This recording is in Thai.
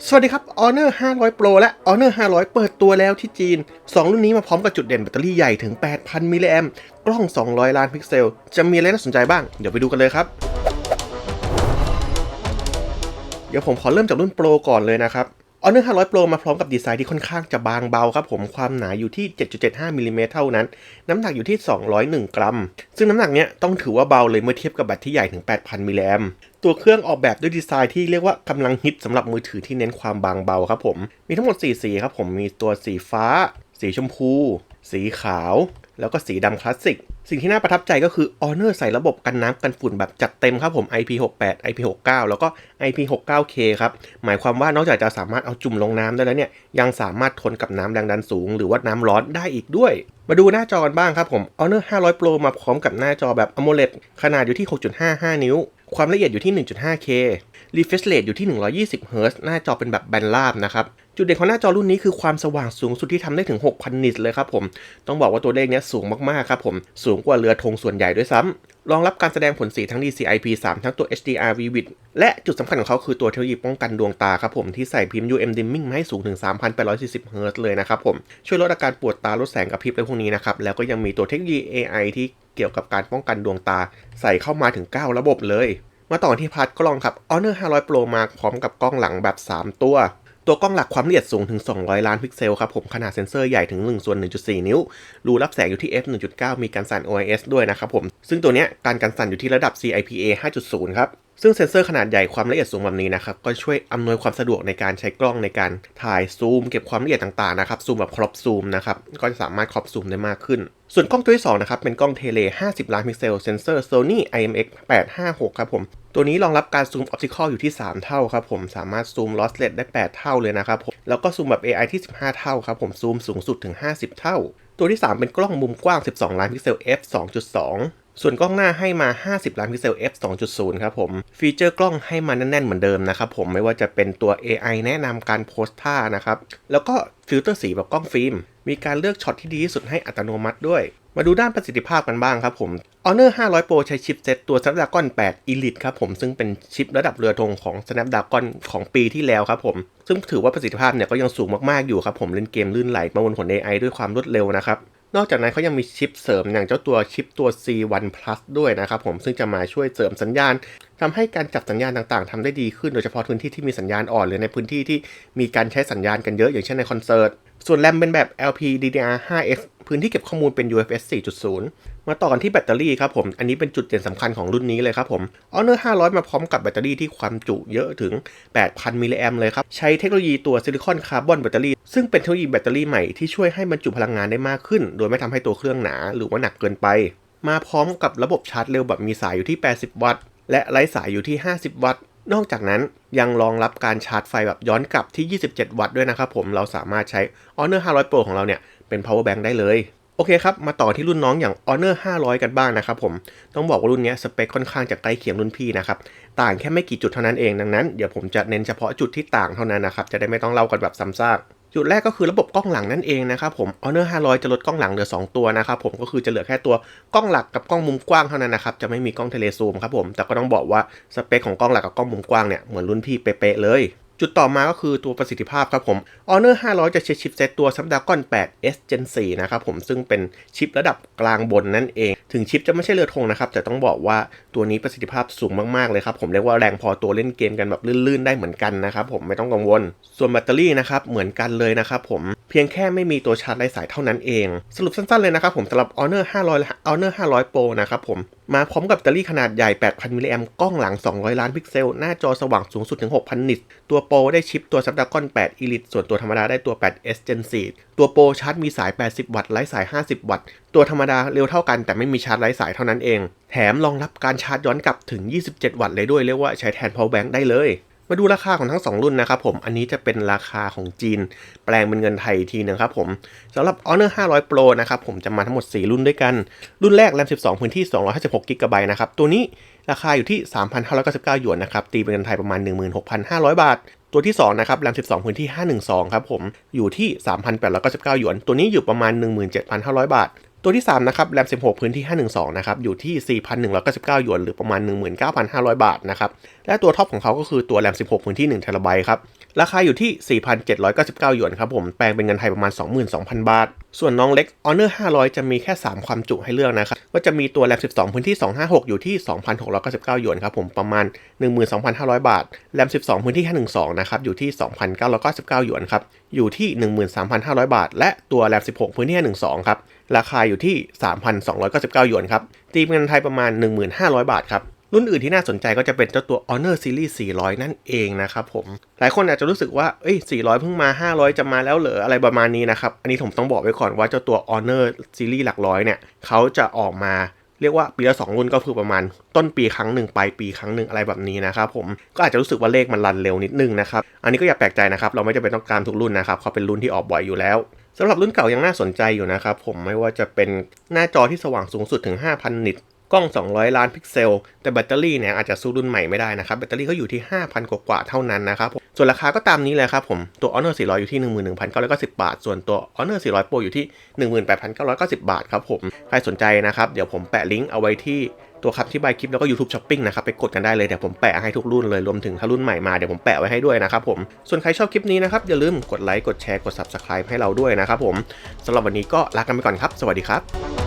สวัสดีครับ Honor 500 Pro และ Honor 500 เปิดตัวแล้วที่จีน2รุ่นนี้มาพร้อมกับจุดเด่นแบตเตอรี่ใหญ่ถึง 8,000 มิลลิแอมป์กล้อง 200 ล้านพิกเซล จะมีอะไรน่าสนใจบ้าง เดี๋ยวไปดูกันเลยครับ เดี๋ยวผมขอเริ่มจากรุ่น Pro ก่อนเลยนะครับ Honor 500 Pro มาพร้อมกับดีไซน์ที่ค่อนข้างจะบางเบาครับผมความหนาอยู่ที่ 7.75 มิลลิเมตรเท่านั้น น้ำหนักอยู่ที่ 201 กรัม ซึ่งน้ำหนักเนี้ยต้องถือว่าเบาเลยเมื่อเทียบกับแบตที่ใหญ่ถึง 8,000 มิลลิแอมป์ตัวเครื่องออกแบบด้วยดีไซน์ที่เรียกว่ากำลังฮิตสำหรับมือถือที่เน้นความบางเบาครับผม มีทั้งหมด 4 สีครับผม มีตัวสีฟ้า สีชมพู สีขาว แล้วก็สีดำคลาสสิก สิ่งที่น่าประทับใจก็คือ Honor ใส่ระบบกันน้ำกันฝุ่นแบบจัดเต็มครับผม IP68 IP69 แล้วก็ IP69K ครับหมายความว่านอกจากจะสามารถเอาจุ่มลงน้ำได้แล้วเนี่ยยังสามารถทนกับน้ำแรงดันสูงหรือว่าน้ำร้อนได้อีกด้วยมาดูหน้าจอกันบ้างครับผม Honor 500 Pro มาพร้อมกับหน้าจอแบบ AMOLED ขนาดอยู่ที่ 6.55 นิ้วความละเอียดอยู่ที่ 1.5K Refresh Rate อยู่ที่ 120Hz หน้าจอเป็นแบบแบนราบนะครับจุดเด่นของหน้าจอรุ่นนี้คือความสว่างสูงสุดที่ทำได้ถึง 6,000 นิตเลยครับผมต้องบอกว่าตัวเลขนี้สูงมากๆครับผมสูงกว่าเรือธงส่วนใหญ่ด้วยซ้ำรองรับการแสดงผลสีทั้ง DCI-P3 ทั้งตัว HDR Vivid และจุดสำคัญของเขาคือตัวเทคโนโลยีป้องกันดวงตาครับผมที่ใส่พิมพ์ UM Dimming มาให้สูงถึง 3,840Hz เลยนะครับผมช่วยลดอาการปวดตาลดแสงกระพริบอะไรพวกนี้นะครับแล้วก็ยังมีตัวเทคโนโลยี AI ที่เกี่ยวกับการป้องกันดวงตาใส่เข้ามาถึง9ระบบเลยมาต่อที่พาร์ทกล้องครับ Honor 500 Pro มาพร้อมกับกล้องหลังแบบ3ตัวกล้องหลักความละเอียดสูงถึง200ล้านพิกเซลครับผมขนาดเซ็นเซอร์ใหญ่ถึง1/1.4 นิ้วรูรับแสงอยู่ที่ f1.9 มีการสั่น OIS ด้วยนะครับผมซึ่งตัวเนี้ยการกันสั่นอยู่ที่ระดับ CIPA 5.0 ครับซึ่งเซ็นเซอร์ขนาดใหญ่ความละเอียดสูงแบบนี้นะครับก็ช่วยอำนวยความสะดวกในการใช้กล้องในการถ่ายซูมเก็บความละเอียดต่างๆนะครับซูมแบบครอปซูมนะครับก็จะสามารถครอปซูมได้มากขึ้นส่วนกล้องตัวที่2นะครับเป็นกล้องเทเล50ล้านพิกเซลเซ็นเซอร์ Sony IMX856 ครับผมตัวนี้รองรับการซูมออปติคอลอยู่ที่3เท่าครับผมสามารถซูม lossless ได้8เท่าเลยนะครับผมแล้วก็ซูมแบบ AI ที่15เท่าครับผมซูมสูงสุดถึง50เท่าตัวที่3เป็นกล้องมุมกว้าง12ล้านพิกเซล f2.2ส่วนกล้องหน้าให้มา50ล้านพิกเซล f 2.0 ครับผมฟีเจอร์กล้องให้มาแน่นๆเหมือนเดิมนะครับผมไม่ว่าจะเป็นตัว AI แนะนำการโพสท่านะครับแล้วก็ฟิลเตอร์สีแบบกล้องฟิล์มมีการเลือกช็อตที่ดีที่สุดให้อัตโนมัติด้วยมาดูด้านประสิทธิภาพกันบ้างครับผม Honor 500 Pro ใช้ชิปเซตตัว Snapdragon 8 Elite ครับผมซึ่งเป็นชิประดับเรือธงของ Snapdragon ของปีที่แล้วครับผมซึ่งถือว่าประสิทธิภาพเนี่ยก็ยังสูงมากๆอยู่ครับผมเล่นเกมลื่นไหลประมวลผล AI ด้วยความรวดเร็วนะครับนอกจากนั้นเขายังมีชิปเสริมอย่างเจ้าตัวชิปตัว C1 Plus ด้วยนะครับผมซึ่งจะมาช่วยเสริมสัญญาณทำให้การจับสัญญาณต่างๆทำได้ดีขึ้นโดยเฉพาะพื้นที่ที่มีสัญญาณอ่อนหรือในพื้นที่ที่มีการใช้สัญญาณกันเยอะอย่างเช่นในคอนเสิร์ตส่วนแรมเป็นแบบ LPDDR5X พื้นที่เก็บข้อมูลเป็น UFS 4.0 มาต่อกันที่แบตเตอรี่ครับผมอันนี้เป็นจุดเด่นสำคัญของรุ่นนี้เลยครับผม Honor 500 มาพร้อมกับแบตเตอรี่ที่ความจุเยอะถึง 8,000 มิลลิแอมป์เลยครับใช้เทคโนโลยีตัวซิลิคอนคาร์บอนแบตเตอรี่ซึ่งเป็นเทคโนโลยีแบตเตอรี่ใหม่ที่ช่วยให้บรรจุพลังงานได้มากขึ้นโดยไม่ทำให้ตัวเครื่องหนาหรือว่าหนักเกินไปมาพร้อมกับระบบชาร์จเร็วแบบมีสายอยู่ที่80วัตต์และไร้สายอยู่ที่50วัตต์นอกจากนั้นยังรองรับการชาร์จไฟแบบย้อนกลับที่27วัตต์ด้วยนะครับผมเราสามารถใช้ Honor 500 Pro ของเราเนี่ยเป็น power bank ได้เลยโอเคครับมาต่อที่รุ่นน้องอย่าง Honor 500 กันบ้างนะครับผมต้องบอกว่ารุ่นนี้สเปคค่อนข้างจะใกล้เคียงรุ่นพี่นะครับต่างแค่ไม่กี่จุดเท่านั้นเองดังนั้นเดี๋ยวผมจะเน้นเฉพาะจุดที่ต่างเท่านั้นนะครับจะได้ไม่ต้องเล่ากันแบบซ้ำซากจุดแรกก็คือระบบกล้องหลังนั่นเองนะครับผม Honor 500 จะลดกล้องหลังเหลือ2ตัวนะครับผมก็คือจะเหลือแค่ตัวกล้องหลักกับกล้องมุมกว้างเท่านั้นนะครับจะไม่มีกล้องเทเลซูมครับผมแต่ก็ต้องบอกว่าสเปคของกล้องหลักกับกล้องมุมกว้างเนี่ยเหมือนรุ่นพี่เป๊ะๆเลยจุดต่อมาก็คือตัวประสิทธิภาพครับผม Honor 500 จะใช้ชิปเซตตัว Snapdragon 8 S Gen 4 นะครับผมซึ่งเป็นชิประดับกลางบนนั่นเองถึงชิปจะไม่ใช่เรือธงนะครับแต่ต้องบอกว่าตัวนี้ประสิทธิภาพสูงมากๆเลยครับผมเรียกว่าแรงพอตัวเล่นเกมกันแบบลื่นๆได้เหมือนกันนะครับผมไม่ต้องกังวลส่วนแบตเตอรี่นะครับเหมือนกันเลยนะครับผมเพียงแค่ไม่มีตัวชาร์จไร้สายเท่านั้นเองสรุปสั้นๆเลยนะครับผมสำหรับ Honor 500 และ Honor 500 Pro นะครับผมมาพร้อมกับแบตเตอรี่ขนาดใหญ่ 8,000 มิลลิแอมป์กล้องหลัง 200 ล้านพิกเซลหน้าจอสว่างสูงสุดถึง 6,000 นิตตัวโปรได้ชิปตัว Snapdragon 8 Elite ส่วนตัวธรรมดาได้ตัว 8S Gen 4 ตัวโปรชาร์จมีสาย 80 วัตต์ไร้สาย 50 วัตต์ตัวธรรมดาเร็วเท่ากันแต่ไม่มีชาร์จไร้สายเท่านั้นเองแถมรองรับการชาร์จย้อนกลับถึง 27 วัตต์เลยด้วยเรียกว่าใช้แทน power bank ได้เลยมาดูราคาของทั้ง2รุ่นนะครับผมอันนี้จะเป็นราคาของจีนแปลงเป็นเงินไทยทีนึงครับผมสำหรับ Honor 500 Pro นะครับผมจะมาทั้งหมด4รุ่นด้วยกันรุ่นแรก RAM 12 พื้นที่256 GB นะครับตัวนี้ราคาอยู่ที่ 3,599 หยวนนะครับตีเป็นเงินไทยประมาณ 16,500 บาทตัวที่2นะครับ RAM 12 พื้นที่512ครับผมอยู่ที่ 3,899 หยวนตัวนี้อยู่ประมาณ 17,500 บาท ตัวที่3นะครับแรม16พื้นที่512นะครับอยู่ที่ 4,199 หยวนหรือประมาณ 19,500 บาทนะครับและตัวท็อปของเขาก็คือตัวแรม16พื้นที่1 TBครับราคาอยู่ที่ 4,799 หยวนครับผมแปลงเป็นเงินไทยประมาณ 22,000 บาทส่วนน้องเล็ก Honor 500จะมีแค่3ความจุให้เลือกนะครับก็จะมีตัวแรม12พื้นที่256อยู่ที่ 2,699 หยวนครับผมประมาณ 12,500 บาทแรม12พื้นที่512นะครับอยู่ที่ 2,999 หยวนครับอยู่ที่ 13,500 บาทและตัวแรม16พื้นที่512ครับราคาอยู่ที่ 3,299 หยวนครับตีเป็นเงินไทยประมาณ 15,000 บาทครับรุ่นอื่นที่น่าสนใจก็จะเป็นเจ้าตัว Honor Series 400 นั่นเองนะครับผมหลายคนอาจจะรู้สึกว่า400เพิ่งมา500จะมาแล้วเหรออะไรประมาณนี้นะครับอันนี้ผมต้องบอกไว้ก่อนว่าเจ้าตัว Honor Series หลักร้อยเนี่ยเขาจะออกมาเรียกว่าปีละ2รุ่นก็คือประมาณต้นปีครั้งหนึ่งปลายปีครั้งหนึ่งอะไรแบบนี้นะครับผมก็อาจจะรู้สึกว่าเลขมันรันเร็วนิดนึงนะครับอันนี้ก็อย่าแปลกใจนะครับเราไม่จำเป็นต้องการทุกรุ่นนะครับเขาเป็นรุ่นที่ออกบ่อยอยู่แล้วสำหรับรุ่นเก่ายังน่าสนใจอยู่นะครับผมไม่ว่าจะเป็นหน้าจอที่สว่างสูงสุดถึง 5,000 นิตกล้อง200 ล้านพิกเซลแต่แบตเตอรี่เนี่ยอาจจะสู้รุ่นใหม่ไม่ได้นะครับแบตเตอรี่เขาอยู่ที่ 5,000 กว่าเท่านั้นนะครับส่วนราคาก็ตามนี้เลยครับผมตัว Honor 400อยู่ที่ 11,990 บาทส่วนตัว Honor 400 Pro อยู่ที่ 18,990 บาทครับผมใครสนใจนะครับเดี๋ยวผมแปะลิงก์เอาไว้ที่ตัวคำที่บายคลิปแล้วก็ YouTube Shopping นะครับไปกดกันได้เลยเดี๋ยวผมแปะให้ทุกรุ่นเลยรวมถึงถ้ารุ่นใหม่มาเดี๋ยวผมแปะไว้ให้ด้วยนะครับผมส่วนใครชอบคลิปนี้นะครับอย่าลืมกดไลค์กดแชร์กด Subscribe ให้เราด้วยนะครับผมสำหรับวันนี้ก็ลากันไปก่อนครับสวัสดีครับ